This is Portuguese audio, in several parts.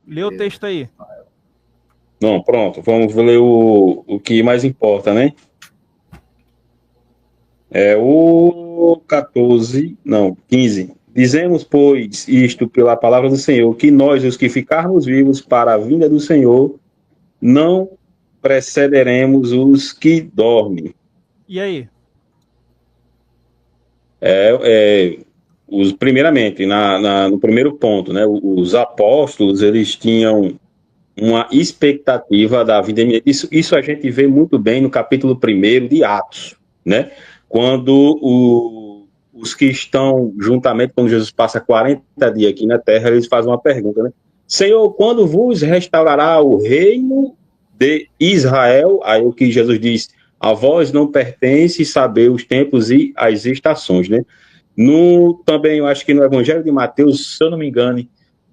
Lê o texto aí. Não, pronto. Vamos ler o que mais importa, né? É o 14, não, 15. Dizemos, pois, isto pela palavra do Senhor, que nós, os que ficarmos vivos para a vinda do Senhor, não precederemos os que dormem. E aí? Primeiramente, no primeiro ponto, né, os apóstolos, eles tinham uma expectativa da vida. Isso a gente vê muito bem no capítulo 1 de Atos, né? Quando os que estão juntamente, quando Jesus passa 40 dias aqui na terra, eles fazem uma pergunta, né? Senhor, quando vos restaurará o reino de Israel? Aí o que Jesus diz, a vós não pertence saber os tempos e as estações, né? Também, eu acho que no Evangelho de Mateus, se eu não me engano,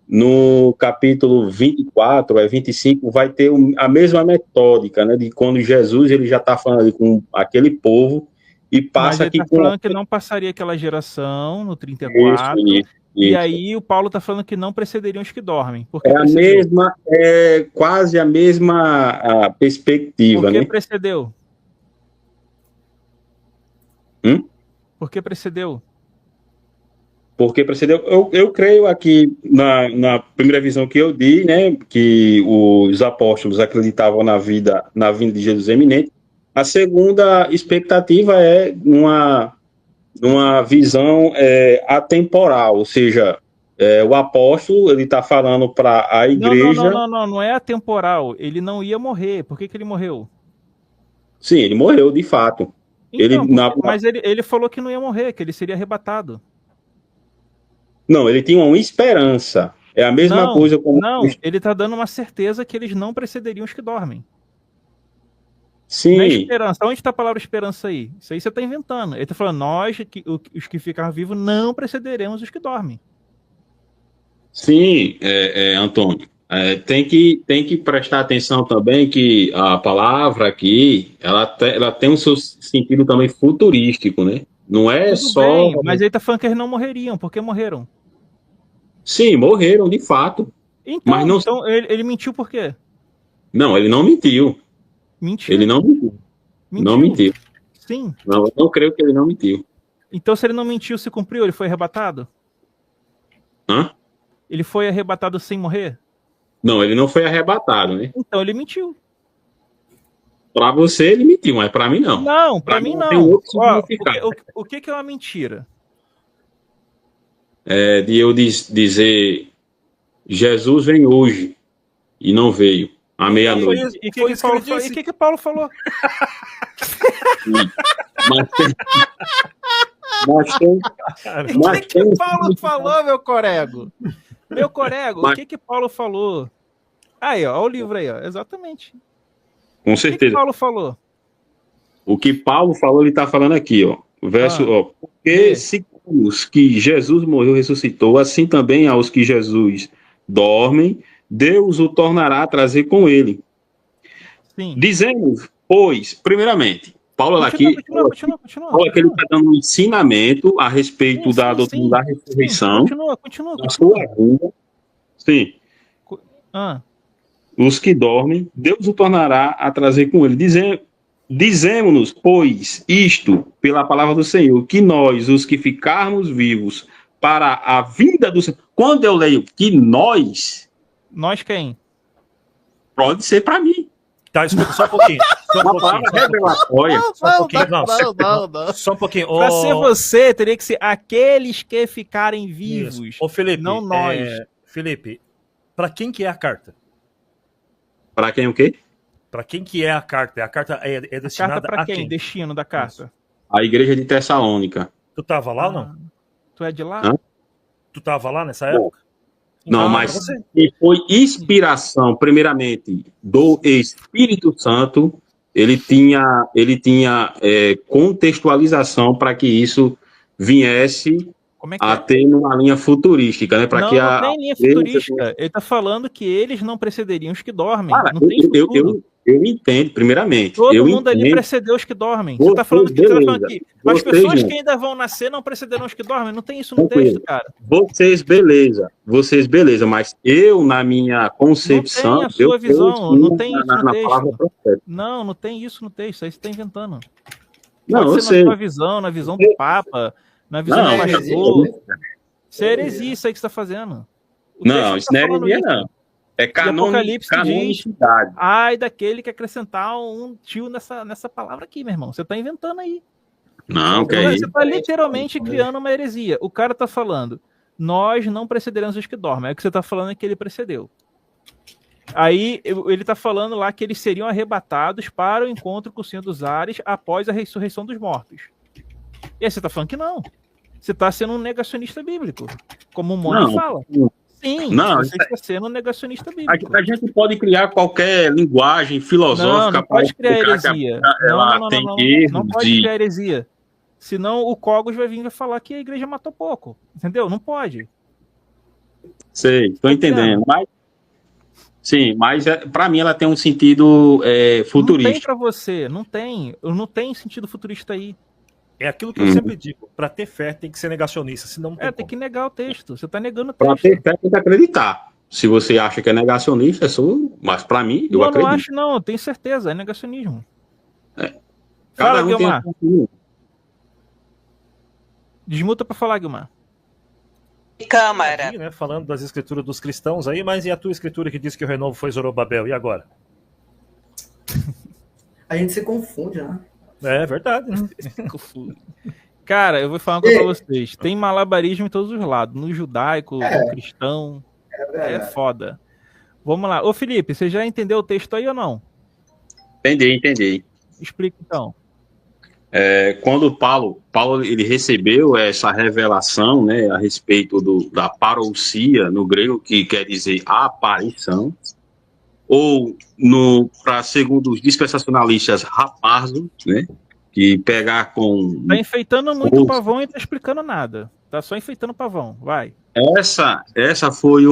no capítulo 24, 25, vai ter a mesma metódica, né, de quando Jesus ele já está falando ali com aquele povo e passa aqui tá com... falando que não passaria aquela geração no 34, e aí o Paulo está falando que não precederiam os que dormem. Por que quase a mesma perspectiva, Por que né? precedeu? Por que precedeu? Porque precedeu, eu creio aqui na primeira visão que eu dei, né, que os apóstolos acreditavam na vinda de Jesus eminente. A segunda expectativa é uma visão atemporal, ou seja, o apóstolo ele está falando para a igreja. Não é atemporal. Ele não ia morrer. Por que ele morreu? Sim, ele morreu de fato. Então, mas ele falou que não ia morrer, que ele seria arrebatado. Não, ele tinha uma esperança. É a mesma coisa como... Não, ele está dando uma certeza que eles não precederiam os que dormem. Sim. Não é esperança. Onde está a palavra esperança aí? Isso aí você está inventando. Ele está falando, nós, os que ficarem vivos, não precederemos os que dormem. Sim, Antônio. Tem que prestar atenção também que a palavra aqui, ela tem um seu sentido também futurístico, né? Não é Tudo só... bem, mas ele está falando que eles não morreriam. Por que morreram? Sim, morreram, de fato. Então, mas não... então ele mentiu por quê? Não, ele não mentiu. Mentiu. Ele não mentiu. Não mentiu. Sim. Não, eu não creio que ele não mentiu. Então, se ele não mentiu, se cumpriu, ele foi arrebatado? Hã? Ele foi arrebatado sem morrer? Não, ele não foi arrebatado, né? Então ele mentiu. Para você ele mentiu, mas para mim não. Não, para mim não. Tem outro significado. O que é uma mentira? De eu dizer Jesus vem hoje e não veio à meia-noite. E o que Paulo falou? O que Paulo falou, meu corego? O que Paulo falou? Aí, ó, o livro aí, ó, exatamente. Com certeza. O que Paulo falou? O que Paulo falou, ele está falando aqui, ó. Verso, porque se os que Jesus morreu ressuscitou, assim também aos que Jesus dormem, Deus o tornará a trazer com ele. Sim. Dizemos, pois, primeiramente, Paulo aqui, Paulo aqui ele está dando um ensinamento a respeito da doutrina da ressurreição. Continua. Da sua vida. Sim. Os que dormem, Deus o tornará a trazer com ele. Dizemos-nos, pois, isto pela palavra do Senhor, que nós, os que ficarmos vivos para a vinda do Senhor. Quando eu leio que nós... Nós quem? Pode ser para mim. Tá, só um pouquinho. Só um pouquinho. Para ser você, teria que ser aqueles que ficarem vivos. Isso. Ô, Felipe, não nós. Felipe, para quem que é a carta? Para quem o quê? Para quem que é a carta? A carta é destinada a carta para quem? Destino da carta? A igreja de Tessalônica. Tu tava lá ou não? Tu é de lá? Tu tava lá nessa época? Não, mas foi inspiração, primeiramente, do Espírito Santo. Ele tinha contextualização para que isso viesse Como é que a ter numa linha futurística, né? Para que não tem linha futurística. Ele tá falando que eles não precederiam os que dormem. Cara, não tem futuro. Eu entendo, primeiramente. Todo mundo ali precedeu os que dormem. Você tá falando que as pessoas que ainda vão nascer não precederão os que dormem. Não tem isso no texto, cara. Vocês, beleza, mas eu, na minha concepção, não tem a sua visão, não tem isso no texto. Não tem isso no texto, aí você tá inventando. Não, Pode eu ser sei. na sua visão, na visão do Papa, na visão do pastor. Isso é heresia, isso aí que você tá fazendo. Não, isso não é heresia, não. É canonicidade. Ai, daquele que acrescentar um tio nessa palavra aqui, meu irmão. Você tá inventando aí. Não, que Você tá literalmente criando uma heresia. O cara tá falando, nós não precederemos os que dormem. Aí o que você tá falando é que ele precedeu. Aí ele tá falando lá que eles seriam arrebatados para o encontro com o Senhor dos Ares após a ressurreição dos mortos. E aí você tá falando que não. Você tá sendo um negacionista bíblico. Como o Mônio fala. Sim, você está sendo um negacionista bíblico. A gente pode criar qualquer linguagem filosófica. Não pode criar heresia. Não pode criar heresia. Senão o Cogos vai vir e vai falar que a igreja matou pouco. Entendeu? Não pode. Sei, estou entendendo. Mas para mim ela tem um sentido futurista. Não tem para você, não tem sentido futurista aí. É aquilo que eu sempre digo, para ter fé tem que ser negacionista, senão não tem que negar o texto, você está negando o texto. Para ter fé tem que acreditar. Se você acha que é negacionista, mas para mim, eu acredito. Não acho não, eu tenho certeza, é negacionismo. Fala, Guilmar. Desmuta para falar, Guilmar. Câmara. Aqui, né, falando das escrituras dos cristãos aí, mas e a tua escritura que diz que o renovo foi Zorobabel, e agora? A gente se confunde, né? É verdade. Cara, eu vou falar uma coisa pra vocês. Tem malabarismo em todos os lados. No judaico, no cristão. É foda. Vamos lá. Ô, Felipe, você já entendeu o texto aí ou não? Entendi. Explica então. Quando Paulo ele recebeu essa revelação, né, a respeito da parousia, no grego, que quer dizer aparição, ou segundo os dispensacionalistas, raparzo, né? Que pegar com... Tá enfeitando muito o pavão e tá explicando nada. Tá só enfeitando o pavão, vai. Essa foi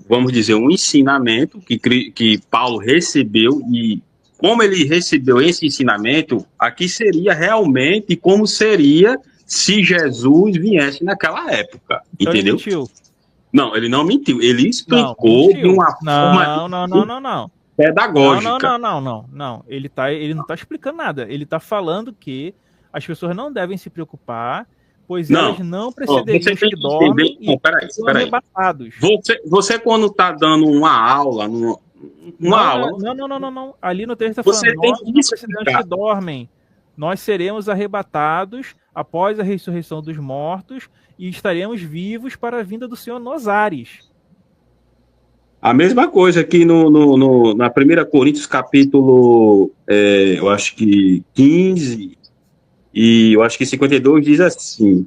vamos dizer, um ensinamento que Paulo recebeu, e como ele recebeu esse ensinamento, aqui seria realmente como seria se Jesus viesse naquela época, então entendeu? Ele mentiu. Não, ele não mentiu. Ele explicou de uma forma pedagógica. Não. Ele não tá explicando nada. Ele tá falando que as pessoas não devem se preocupar, pois elas não precederiam os que dormem e são arrebatados. Você quando tá dando uma aula... Não. Ali no texto tá falando, nós não precedemos os que dormem. Nós seremos arrebatados após a ressurreição dos mortos e estaremos vivos para a vinda do Senhor nos ares. A mesma coisa aqui na 1 Coríntios, capítulo, eu acho que 15, e eu acho que 52, diz assim: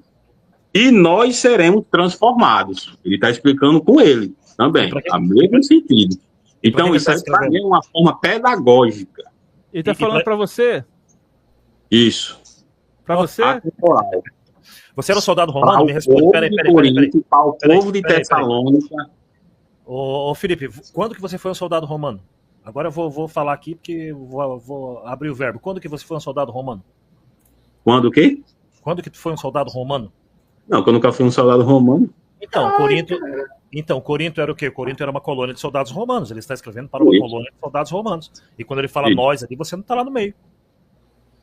e nós seremos transformados. Ele está explicando com ele também, a mesmo sentido. Então, isso aí para mim é uma forma pedagógica. Ele está falando para você? Isso. Para você? Você era um soldado romano? Me responde. Peraí. Para o povo de Tessalônica. Ô, Felipe, quando que você foi um soldado romano? Agora eu vou falar aqui porque vou abrir o verbo. Quando que você foi um soldado romano? Quando o quê? Quando que tu foi um soldado romano? Não, que eu nunca fui um soldado romano. Então, Corinto era o quê? Corinto era uma colônia de soldados romanos. Ele está escrevendo para uma colônia de soldados romanos. E quando ele fala nós ali, você não está lá no meio.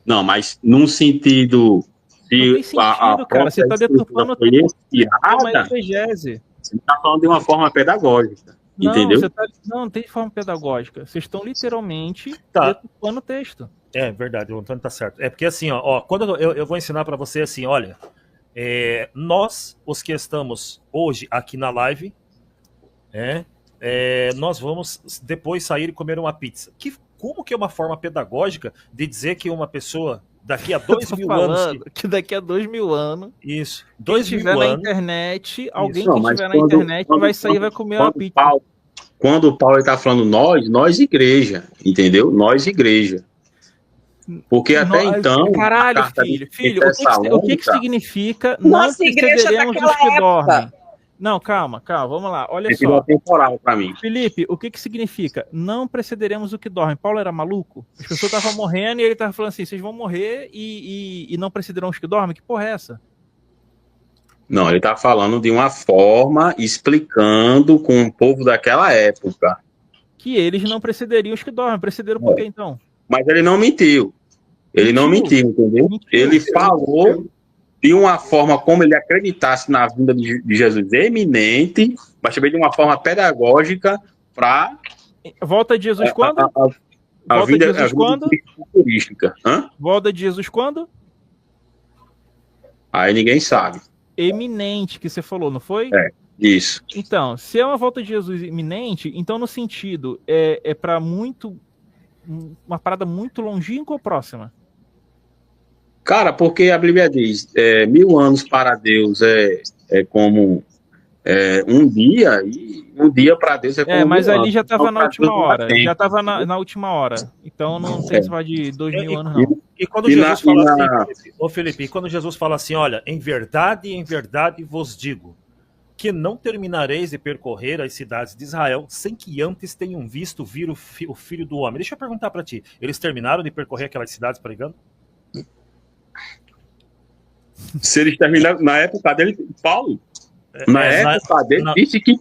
Não, mas num sentido... Não tem sentido, cara. Você está deturpando uma exegese. Você está falando de uma forma pedagógica. Entendeu? Não tem forma pedagógica. Vocês estão literalmente deturpando o texto. É verdade, o Antônio tá certo. É porque assim, ó quando eu vou ensinar para você assim, olha, nós, os que estamos hoje aqui na live, nós vamos depois sair e comer uma pizza. Como que é uma forma pedagógica de dizer que uma pessoa daqui a 2.000 anos... Que daqui a 2.000 anos... Isso. 2.000 anos... estiver na internet, alguém que estiver na internet vai sair e vai comer uma pizza. Quando o Paulo está falando nós igreja, entendeu? Nós igreja. Porque até então... Caralho, a carta filho, de filho, o que significa não Nossa igreja precederemos os daquela que época. dormem? Não, calma, vamos lá, olha Esse é só. temporal para mim. Felipe, o que significa não precederemos o que dorme? Paulo era maluco? As pessoas estavam morrendo e ele estava falando assim, vocês vão morrer e não precederão os que dormem? Que porra é essa? Não, ele está falando de uma forma, explicando com o povo daquela época. Que eles não precederiam os que dormem. Precederam por quê, então? Mas ele não mentiu. Ele não mentiu, entendeu? Ele falou de uma forma como ele acreditasse na vinda de Jesus eminente, mas também de uma forma pedagógica para... Volta de Jesus quando? A Volta vinda, de Jesus quando? futurística. Volta de Jesus quando? Aí ninguém sabe. Eminente, que você falou, não foi? É, isso. Então, se é uma volta de Jesus iminente, então no sentido, é para muito... uma parada muito longínqua ou próxima? Cara, porque a Bíblia diz, 1000 anos para Deus é como um dia, e um dia para Deus é como mas 1000 ali anos. já estava Então, na pra última Deus não dá hora. tempo. Já estava na última hora. Então não tem esse negócio de 2000 anos, não. E quando E Jesus na- fala e na- assim, ô Felipe, e quando Jesus fala assim, olha, em verdade vos digo, que não terminareis de percorrer as cidades de Israel sem que antes tenham visto vir o Filho do Homem. Deixa eu perguntar para ti, eles terminaram de percorrer aquelas cidades pregando? Se eles terminaram, na época dele, Paulo, na É, época dele, na- disse que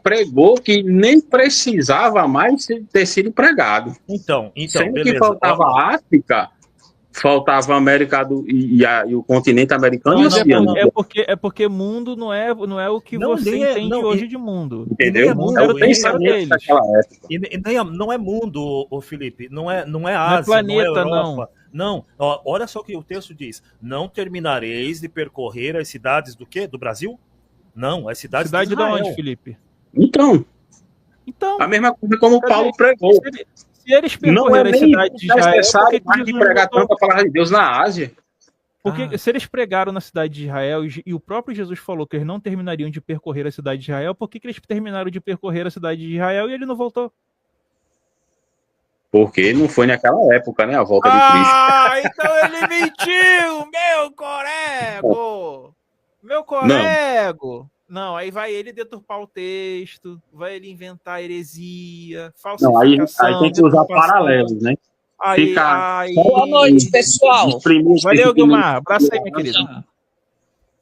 pregou que nem precisava mais ter sido pregado. Então, Sendo beleza. que faltava a África, faltava a América e o continente americano e Mas oceano. é porque mundo não é o que Não, você nem é- entende não, hoje de mundo. Entendeu? nem é mundo, É o nem é pensamento deles. daquela época. Não é mundo, ô Felipe, não é Ásia, não é planeta, Europa. Não, ó, olha só o que o texto diz. Não terminareis de percorrer as cidades do quê? Do Brasil? Não, as cidades Cidade de de Israel. onde, Felipe? Então, Então, a mesma coisa como Cadê? Paulo pregou. se eles Não é percorreram as nem cidades de Israel, por necessário que mais de Jesus pregar voltou? tanto a palavra de Deus na Ásia. Porque se eles pregaram na cidade de Israel e o próprio Jesus falou que eles não terminariam de percorrer a cidade de Israel, por que eles terminaram de percorrer a cidade de Israel e ele não voltou? Porque não foi naquela época, né? A volta de Cristo. Então ele mentiu, meu corego! Meu corego! Não, aí vai ele deturpar o texto, vai ele inventar heresia, Não, aí falsificação. tem que usar deturpação. paralelos, né? Aí, Fica- aí. Boa noite, pessoal. Valeu, Guilmar. Abraço aí, minha querida.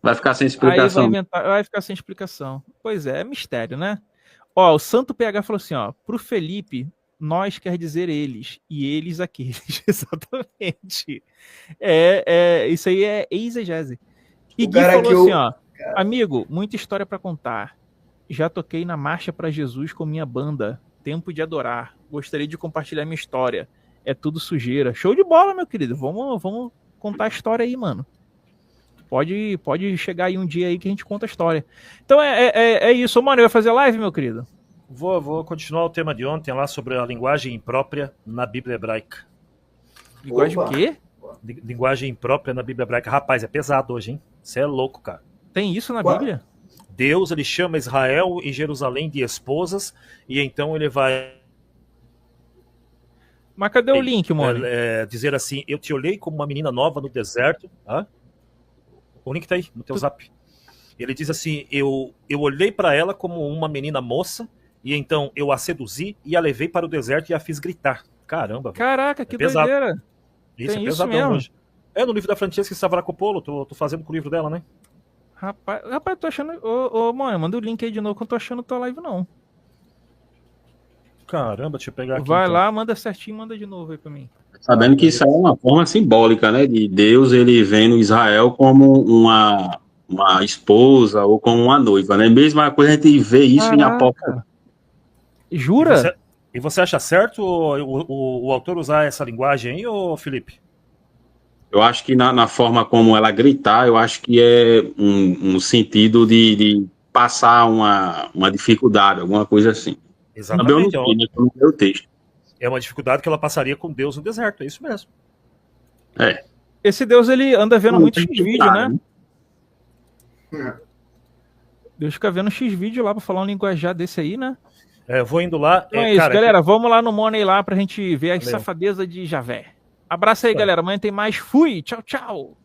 Vai ficar sem Aí explicação. vai ficar sem explicação. Pois é mistério, né? Ó, o Santo PH falou assim, ó, pro Felipe, nós quer dizer eles, e eles aqueles. Exatamente. Isso aí é exegese. E O Gui cara falou que assim, eu- ó, amigo, muita história pra contar. Já toquei na Marcha pra Jesus com minha banda, Tempo de Adorar. Gostaria de compartilhar minha história. É tudo sujeira. Show de bola, meu querido. Vamos contar a história aí, mano. Pode chegar aí um dia aí que a gente conta a história. Então é isso. Ô, mano, vai fazer live, meu querido? Vou continuar o tema de ontem lá sobre a linguagem imprópria na Bíblia hebraica. Linguagem Opa. o quê? Linguagem imprópria na Bíblia hebraica. Rapaz, é pesado hoje, hein? Você é louco, cara. Tem isso na Ué? Bíblia? Deus, ele chama Israel e Jerusalém de esposas, e então ele vai Mas cadê o link, mano? dizer assim, eu te olhei como uma menina nova no deserto. Hã? O link tá aí, no teu zap. Ele diz assim, eu olhei para ela como uma menina moça, e então eu a seduzi e a levei para o deserto e a fiz gritar. Caramba, velho. Caraca, que pesado. doideira. Isso tem é isso pesadão mesmo? hoje. É no livro da Francesca Stavrakopoulos, tô fazendo com o livro dela, né? Rapaz, tô achando... Ô, mano, manda o link aí de novo que eu não tô achando tua live, não. Caramba, deixa eu pegar aqui. Vai então. lá, manda certinho, manda de novo aí pra mim. Sabendo que isso é uma forma simbólica, né? De Deus, ele vendo Israel como uma esposa ou como uma noiva, né? Mesma coisa a gente vê isso em Apocalipse. Jura? E você acha certo o autor usar essa linguagem aí, ô Felipe? Eu acho que na forma como ela gritar, eu acho que é um sentido de passar uma dificuldade, alguma coisa assim. Também eu não Exatamente. sei, né? Eu não leio o texto. É uma dificuldade que ela passaria com Deus no deserto, é isso mesmo. Esse Deus, ele anda vendo muito tem X-vídeo, claro, né? Deus fica vendo X-vídeo lá pra falar um linguajar desse aí, né? Eu vou indo lá. Então é isso, cara, galera. Vamos lá no Money lá pra gente ver a Valeu. safadeza de Javé. Abraço aí, galera. Amanhã tem mais. Fui. Tchau, tchau.